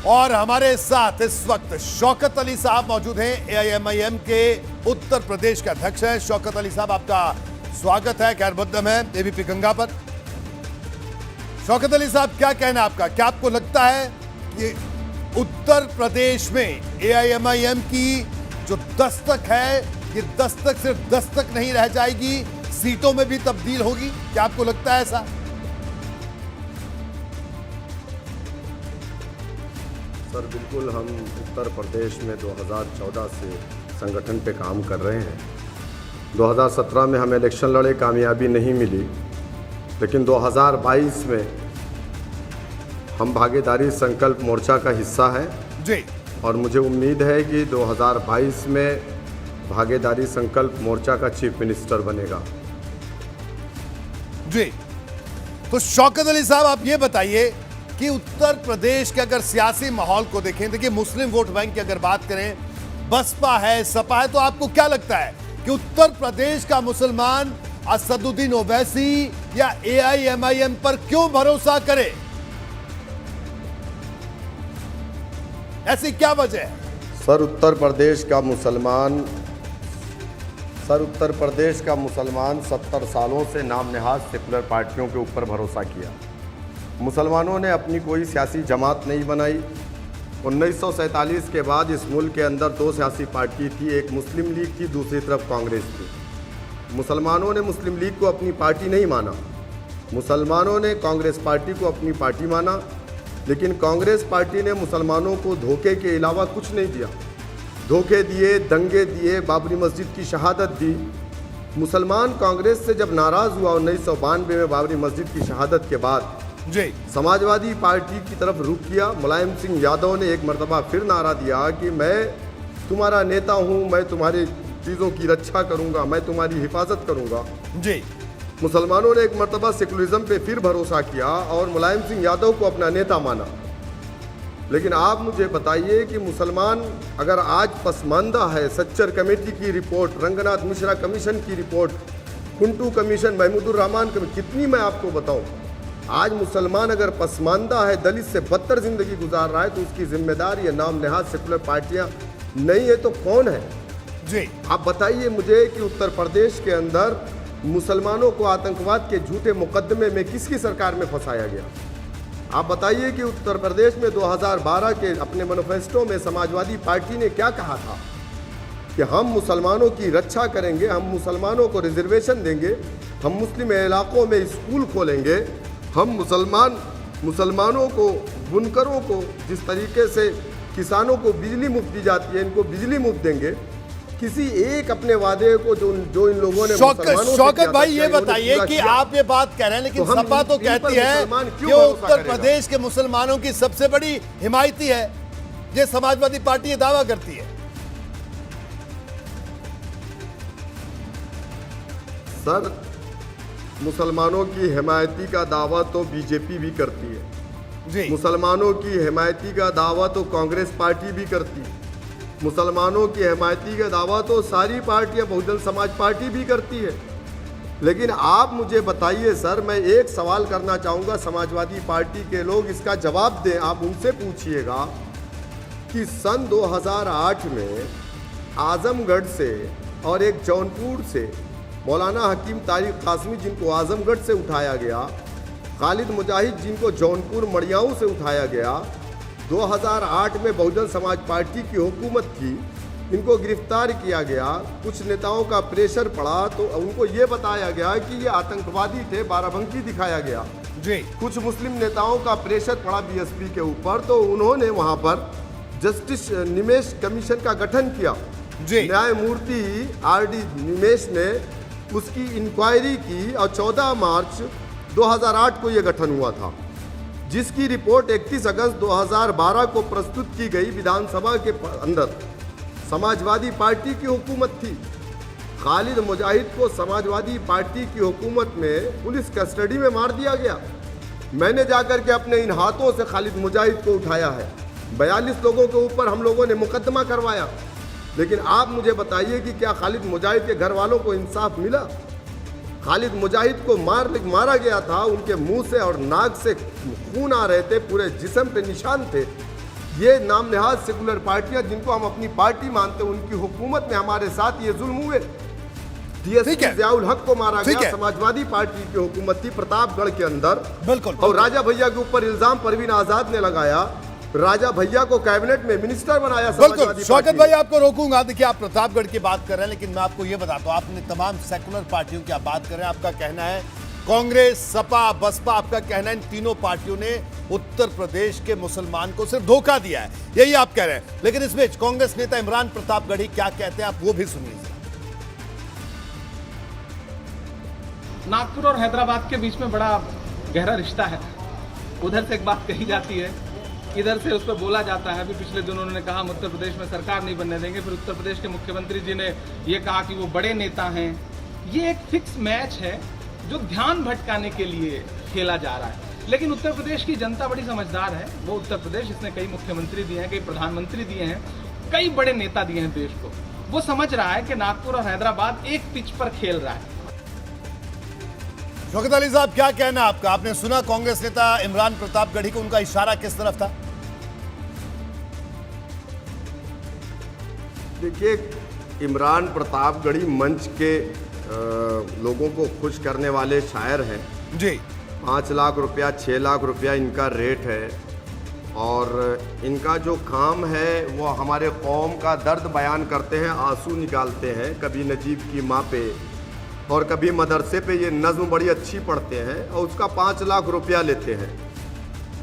और हमारे साथ इस वक्त शौकत अली साहब मौजूद हैं। एआईएमआईएम के उत्तर प्रदेश के अध्यक्ष हैं। शौकत अली साहब, आपका स्वागत है, खैर मुकद्दम है एबीपी गंगा पर। शौकत अली साहब, क्या कहना है आपका? क्या आपको लगता है कि उत्तर प्रदेश में एआईएमआईएम की जो दस्तक है, ये दस्तक सिर्फ दस्तक नहीं रह जाएगी, सीटों में भी तब्दील होगी? क्या आपको लगता है ऐसा? सर, बिल्कुल हम उत्तर प्रदेश में 2014 से संगठन पे काम कर रहे हैं। 2017 में हम इलेक्शन लड़े, कामयाबी नहीं मिली, लेकिन 2022 में हम भागीदारी संकल्प मोर्चा का हिस्सा हैं जी, और मुझे उम्मीद है कि 2022 में भागीदारी संकल्प मोर्चा का चीफ मिनिस्टर बनेगा। जी, तो शौकत अली साहब, आप ये बताइए कि उत्तर प्रदेश के अगर सियासी माहौल को देखें, देखिए मुस्लिम वोट बैंक की अगर बात करें, बसपा है, सपा है, तो आपको क्या लगता है कि उत्तर प्रदेश का मुसलमान असदुद्दीन ओवैसी या एआईएमआईएम पर क्यों भरोसा करे? ऐसी क्या वजह है? सर, उत्तर प्रदेश का मुसलमान 70 सालों से नाम नेहाद सेकुलर पार्टियों के ऊपर भरोसा किया। मुसलमानों ने अपनी कोई सियासी जमात नहीं बनाई। 1947 के बाद इस मुल्क के अंदर 2 सियासी पार्टी थी, एक मुस्लिम लीग थी, दूसरी तरफ कांग्रेस थी। मुसलमानों ने मुस्लिम लीग को अपनी पार्टी नहीं माना, मुसलमानों ने कांग्रेस पार्टी को अपनी पार्टी माना, लेकिन कांग्रेस पार्टी ने मुसलमानों को धोखे के अलावा कुछ नहीं दिया। धोखे दिए, दंगे दिए, बाबरी मस्जिद की शहादत दी। मुसलमान कांग्रेस से जब नाराज़ हुआ 1992 में बाबरी मस्जिद की शहादत के बाद, जी, समाजवादी पार्टी की तरफ रुख किया। मुलायम सिंह यादव ने एक मरतबा फिर नारा दिया कि मैं तुम्हारा नेता हूं, मैं तुम्हारी चीज़ों की रक्षा करूंगा, मैं तुम्हारी हिफाजत करूंगा। जी, मुसलमानों ने एक मरतबा सेकुलरिज्म पे फिर भरोसा किया और मुलायम सिंह यादव को अपना नेता माना। लेकिन आप मुझे बताइए कि मुसलमान अगर आज पसमानदा है, सच्चर कमेटी की रिपोर्ट, रंगनाथ मिश्रा कमीशन की report, कुंटू commission, Mahmoodur Rahman commission, कितनी मैं आपको बताऊं, आज मुसलमान अगर पसमानदा है, दलित से बदतर जिंदगी गुजार रहा है, तो उसकी जिम्मेदार ये नाम नेहाद सेकुलर पार्टियां नहीं है तो कौन है? जी, आप बताइए मुझे कि उत्तर प्रदेश के अंदर मुसलमानों को आतंकवाद के झूठे मुकदमे में किसकी सरकार में फंसाया गया? आप बताइए कि उत्तर प्रदेश में 2012 के अपने मैनिफेस्टो में समाजवादी पार्टी ने क्या कहा था कि हम मुसलमानों की रक्षा करेंगे, हम मुसलमानों को रिजर्वेशन देंगे, हम मुस्लिम इलाकों में स्कूल खोलेंगे, हम मुसलमानों को, बुनकरों को, जिस तरीके से किसानों को बिजली मुफ्त दी जाती है, इनको बिजली मुफ्त देंगे। किसी एक अपने वादे को जो इन लोगों ने शौकत भाई, ये बताइए कि आप ये बात कह रहे हैं, लेकिन सपा तो कहती है कि वो उत्तर प्रदेश के मुसलमानों की सबसे बड़ी हिमायती है। ये समाजवादी पार्टी ये दावा करती है। सर, मुसलमानों की हिमायती का दावा तो बीजेपी भी करती है जी, मुसलमानों की हिमायती का दावा तो कांग्रेस पार्टी भी करती है, मुसलमानों की हिमायती का दावा तो सारी पार्टियां, बहुजन समाज पार्टी भी करती है। लेकिन आप मुझे बताइए सर, मैं एक सवाल करना चाहूँगा, समाजवादी पार्टी के लोग इसका जवाब दें। आप उनसे पूछिएगा कि सन 2008 में आजमगढ़ से और एक जौनपुर से मौलाना हकीम तारिक कासमी, जिनको आजमगढ़ से उठाया गया, खालिद मुजाहिद, जिनको जौनपुर मड़ियाऊ से उठाया गया, 2008 में बहुजन समाज पार्टी की हुकूमत थी, इनको गिरफ्तार किया गया। कुछ नेताओं का प्रेशर पड़ा तो उनको ये बताया गया कि ये आतंकवादी थे, बाराबंकी दिखाया गया जी। कुछ मुस्लिम नेताओं का प्रेशर पड़ा बीएसपी के ऊपर, तो उन्होंने वहाँ पर जस्टिस निमेश कमीशन का गठन किया जी। न्यायमूर्ति आरडी निमेश ने उसकी इंक्वायरी की और 14 मार्च 2008 को यह गठन हुआ था, जिसकी रिपोर्ट 31 अगस्त 2012 को प्रस्तुत की गई। विधानसभा के अंदर समाजवादी पार्टी की हुकूमत थी। खालिद मुजाहिद को समाजवादी पार्टी की हुकूमत में पुलिस कस्टडी में मार दिया गया। मैंने जाकर के अपने इन हाथों से खालिद मुजाहिद को उठाया है। 42 लोगों के ऊपर हम लोगों ने मुकदमा करवाया। लेकिन आप मुझे बताइए कि क्या खालिद मुजाहिद के घर वालों को इंसाफ मिला? खालिद मुजाहिद को मारा गया था, उनके मुंह से और नाक से खून आ रहे थे, पूरे जिस्म पे निशान थे। ये नाम नेहाद सेकुलर पार्टियां जिनको हम अपनी पार्टी मानते हैं, उनकी हुकूमत में हमारे साथ ये जुल्म हुए। ठीक है। जियाउल हक को मारा ठीक गया, है। समाजवादी पार्टी की हुकूमत थी प्रतापगढ़ के अंदर। बिल्कुल। और राजा भैया के ऊपर इल्जाम परवीन आजाद ने लगाया, राजा भैया को कैबिनेट में मिनिस्टर बनाया बिल्कुल। समाजवादी शौकत पार्टी भाई ने। आपको रोकूंगा, देखिए आप प्रतापगढ़ की बात कर रहे हैं, लेकिन मैं आपको ये बताता हूं, आपने तमाम सेकुलर पार्टियों की आप बात कर रहे हैं, आपका कहना है कांग्रेस, सपा, बसपा, आपका कहना है इन तीनों पार्टियों ने उत्तर प्रदेश के मुसलमान को सिर्फ धोखा दिया है, यही आप कह रहे हैं। लेकिन इस बीच कांग्रेस नेता इमरान प्रतापगढ़ी क्या कहते हैं, आप वो भी सुनिए। नागपुर और हैदराबाद के बीच में बड़ा गहरा रिश्ता है। उधर से एक बात कही जाती है, इधर से उस पर बोला जाता है। अभी पिछले दिनों उन्होंने कहा हम उत्तर प्रदेश में सरकार नहीं बनने देंगे, फिर उत्तर प्रदेश के मुख्यमंत्री जी ने ये कहा कि वो बड़े नेता हैं। ये एक फिक्स मैच है जो ध्यान भटकाने के लिए खेला जा रहा है। लेकिन उत्तर प्रदेश की जनता बड़ी समझदार है। वो उत्तर प्रदेश, इसने कई मुख्यमंत्री दिए हैं, कई प्रधानमंत्री दिए हैं, कई बड़े नेता दिए हैं देश को। वो समझ रहा है कि नागपुर और हैदराबाद एक पिच पर खेल रहा है। शौकत अली साहब क्या कहना है आपका, आपने सुना कांग्रेस नेता इमरान प्रतापगढ़ी को, उनका इशारा किस तरफ था? देखिए, इमरान प्रतापगढ़ी मंच के लोगों को खुश करने वाले शायर हैं जी। 5 लाख रुपया 6 लाख रुपया इनका रेट है, और इनका जो काम है वो हमारे कौम का दर्द बयान करते हैं, आंसू निकालते हैं। कभी नजीब की माँ पे और कभी मदरसे पे ये नज़्म बड़ी अच्छी पढ़ते हैं और उसका 5 लाख रुपया लेते हैं।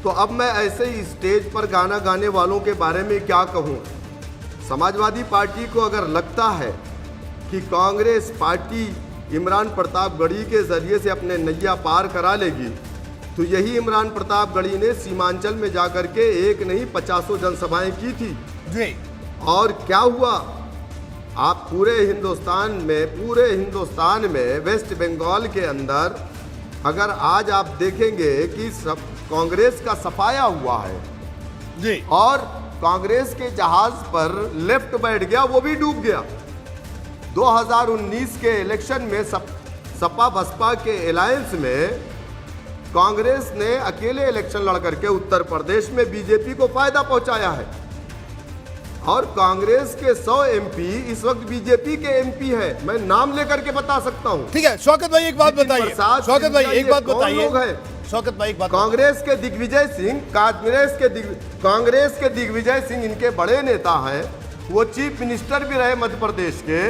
तो अब मैं ऐसे ही स्टेज पर गाना गाने वालों के बारे में क्या कहूँ। समाजवादी पार्टी को अगर लगता है कि कांग्रेस पार्टी इमरान प्रतापगढ़ी के ज़रिए से अपने नैया पार करा लेगी, तो यही इमरान प्रतापगढ़ी ने सीमांचल में जाकर के एक नहीं 50 जनसभाएं की थी जी। और क्या हुआ, आप पूरे हिंदुस्तान में वेस्ट बंगाल के अंदर अगर आज आप देखेंगे कि सब कांग्रेस का सफाया हुआ है जी, और कांग्रेस के जहाज पर लेफ्ट बैठ गया, वो भी डूब गया। 2019 के इलेक्शन में सपा बसपा के अलायंस में कांग्रेस ने अकेले इलेक्शन लड़ करके उत्तर प्रदेश में बीजेपी को फायदा पहुंचाया है, और कांग्रेस के 100 एमपी इस वक्त बीजेपी के एमपी है। मैं नाम लेकर के बता सकता हूं। ठीक है। शौकत भाई एक बात बताइए, शौकत भाई एक बात बताइए, लोग हैं शौकत भाई एक बात, कांग्रेस के दिग्विजय सिंह, कांग्रेस के दिग्विजय सिंह इनके बड़े नेता हैं। वो चीफ मिनिस्टर भी रहे मध्य प्रदेश के,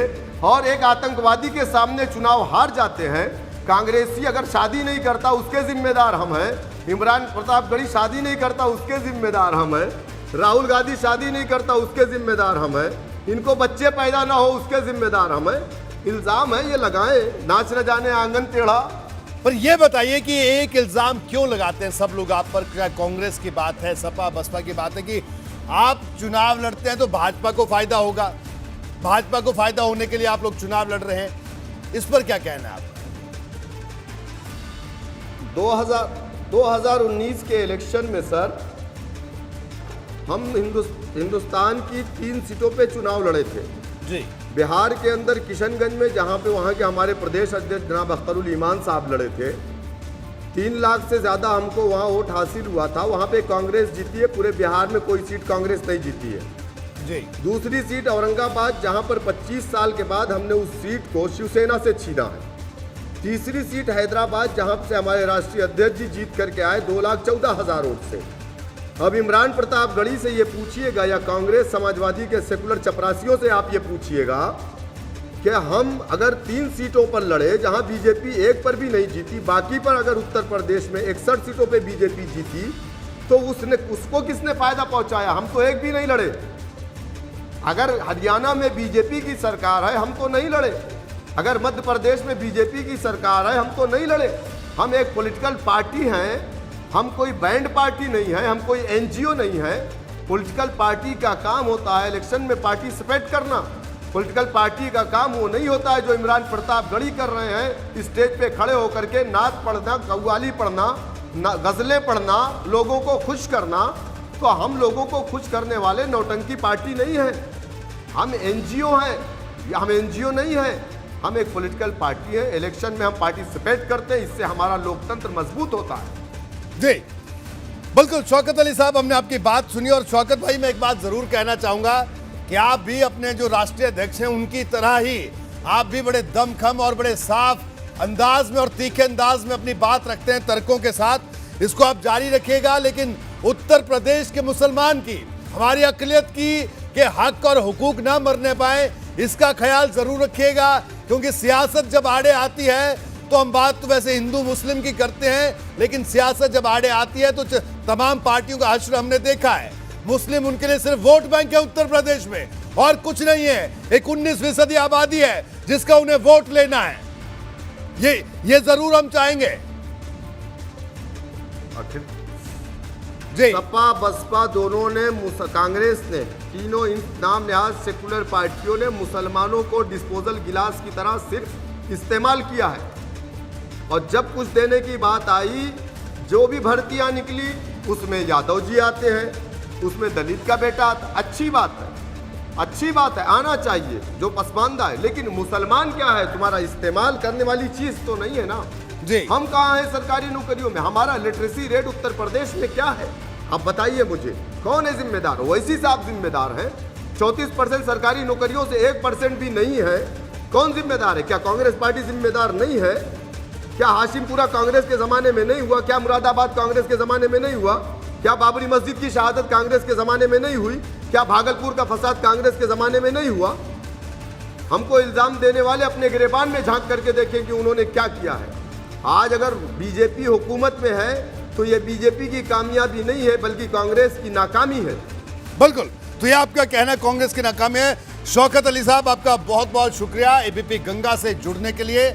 और एक आतंकवादी के सामने चुनाव हार जाते हैं। कांग्रेसी अगर शादी नहीं करता उसके जिम्मेदार हम हैं, इमरान प्रतापगढ़ी शादी नहीं करता उसके जिम्मेदार हम हैं, राहुल गांधी शादी नहीं करता उसके जिम्मेदार हम हैं, इनको बच्चे पैदा ना हो उसके जिम्मेदार हम हैं। इल्जाम है ये लगाएं, नाच न जाने आंगन टेढ़ा। पर ये बताइए कि एक इल्जाम क्यों लगाते हैं सब लोग आप पर? क्या कांग्रेस की बात है, सपा बसपा की बात है कि आप चुनाव लड़ते हैं तो भाजपा को फायदा होगा, भाजपा को फायदा होने के लिए आप लोग चुनाव लड़ रहे हैं, इस पर क्या कहना है आपका? 2019 के इलेक्शन में सर हम हिंदुस्तान की 3 सीटों पे चुनाव लड़े थे जी। बिहार के अंदर किशनगंज में, जहां पे वहां के हमारे प्रदेश अध्यक्ष जनाब अख्तरुल ईमान साहब लड़े थे। 3 लाख से ज़्यादा हमको वहां वोट हासिल हुआ था। वहां पे कांग्रेस जीती है, पूरे बिहार में कोई सीट कांग्रेस नहीं जीती है जी। दूसरी सीट औरंगाबाद, जहां पर 25 साल के बाद हमने उस सीट को शिवसेना से छीना है। तीसरी सीट हैदराबाद, जहां से हमारे राष्ट्रीय अध्यक्ष जी जीत करके आए 2,14,000 वोट से। अब इमरान प्रतापगढ़ी से ये पूछिएगा, या कांग्रेस समाजवादी के सेकुलर चपरासियों से आप ये पूछिएगा कि हम अगर 3 सीटों पर लड़े जहां बीजेपी एक पर भी नहीं जीती, बाकी पर अगर उत्तर प्रदेश में 61 सीटों पे बीजेपी जीती, तो उसको किसने फायदा पहुंचाया? हम तो एक भी नहीं लड़े। अगर हरियाणा में बीजेपी की सरकार है, हम तो नहीं लड़े। अगर मध्य प्रदेश में बीजेपी की सरकार है, हम तो नहीं लड़े। हम एक पॉलिटिकल पार्टी हैं, हम कोई बैंड पार्टी नहीं है, हम कोई एनजीओ नहीं है। पॉलिटिकल पार्टी का काम होता है इलेक्शन में पार्टिसिपेट करना। पॉलिटिकल पार्टी का काम वो नहीं होता है जो इमरान प्रतापगढ़ी कर रहे हैं, स्टेज पे खड़े होकर के नाच पढ़ना, कव्वाली पढ़ना, गज़लें पढ़ना, लोगों को खुश करना। तो हम लोगों को खुश करने वाले नौटंकी पार्टी नहीं है, हम एनजीओ हैं। हम एनजीओ नहीं हैं, हम एक पॉलिटिकल पार्टी है। इलेक्शन में हम पार्टिसिपेट करते हैं, इससे हमारा लोकतंत्र मजबूत होता है। जी, बिल्कुल शौकत अली साहब, हमने आपकी बात सुनी। और शौकत भाई, मैं एक बात जरूर कहना चाहूंगा कि आप भी अपने जो राष्ट्रीय अध्यक्ष हैं उनकी तरह ही आप भी बड़े दमखम और बड़े साफ अंदाज में और तीखे अंदाज में अपनी बात रखते हैं, तर्कों के साथ। इसको आप जारी रखिएगा, लेकिन उत्तर प्रदेश के मुसलमान की, हमारी अकलियत की के हक और हुकूक ना मरने पाए, इसका ख्याल जरूर रखिएगा। क्योंकि सियासत जब आड़े आती है तो हम बात तो वैसे हिंदू मुस्लिम की करते हैं, लेकिन सियासत जब आड़े आती है तो तमाम पार्टियों का हश्र हमने देखा है। मुस्लिम उनके लिए सिर्फ वोट बैंक है उत्तर प्रदेश में, और कुछ नहीं है। एक 19% आबादी है जिसका उन्हें वोट लेना है, ये जरूर हम चाहेंगे। आखिर जी, सपा बसपा दोनों ने कांग्रेस ने, तीनों इन नाम नहाज सेकुलर पार्टियों ने मुसलमानों को डिस्पोजल गिलास की तरह सिर्फ इस्तेमाल किया है। और जब कुछ देने की बात आई, जो भी भर्तियां निकली उसमें यादव जी आते हैं, उसमें दलित का बेटा आता। अच्छी बात है, अच्छी बात है, आना चाहिए जो पसमानदा है। लेकिन मुसलमान क्या है, तुम्हारा इस्तेमाल करने वाली चीज तो नहीं है ना जी। हम कहाँ हैं सरकारी नौकरियों में? हमारा लिटरेसी रेट उत्तर प्रदेश में क्या है, आप बताइए मुझे। कौन है जिम्मेदार? वैसी साहब जिम्मेदार हैं। 34% सरकारी नौकरियों से 1% भी नहीं है। कौन जिम्मेदार है? क्या कांग्रेस पार्टी जिम्मेदार नहीं है? क्या हाशिमपुरा कांग्रेस के जमाने में नहीं हुआ? क्या मुरादाबाद कांग्रेस के जमाने में नहीं हुआ? क्या बाबरी मस्जिद की शहादत कांग्रेस के जमाने में नहीं हुई? क्या भागलपुर का फसाद कांग्रेस के जमाने में नहीं हुआ? हमको इल्जाम देने वाले अपने गिरेबान में झांक करके देखें कि उन्होंने क्या किया है। आज अगर बीजेपी हुकूमत में है तो ये बीजेपी की कामयाबी नहीं है, बल्कि कांग्रेस की नाकामी है। बिल्कुल, तो ये आपका कहना कांग्रेस की नाकामी है। शौकत अली साहब, आपका बहुत बहुत शुक्रिया एबीपी गंगा से जुड़ने के लिए।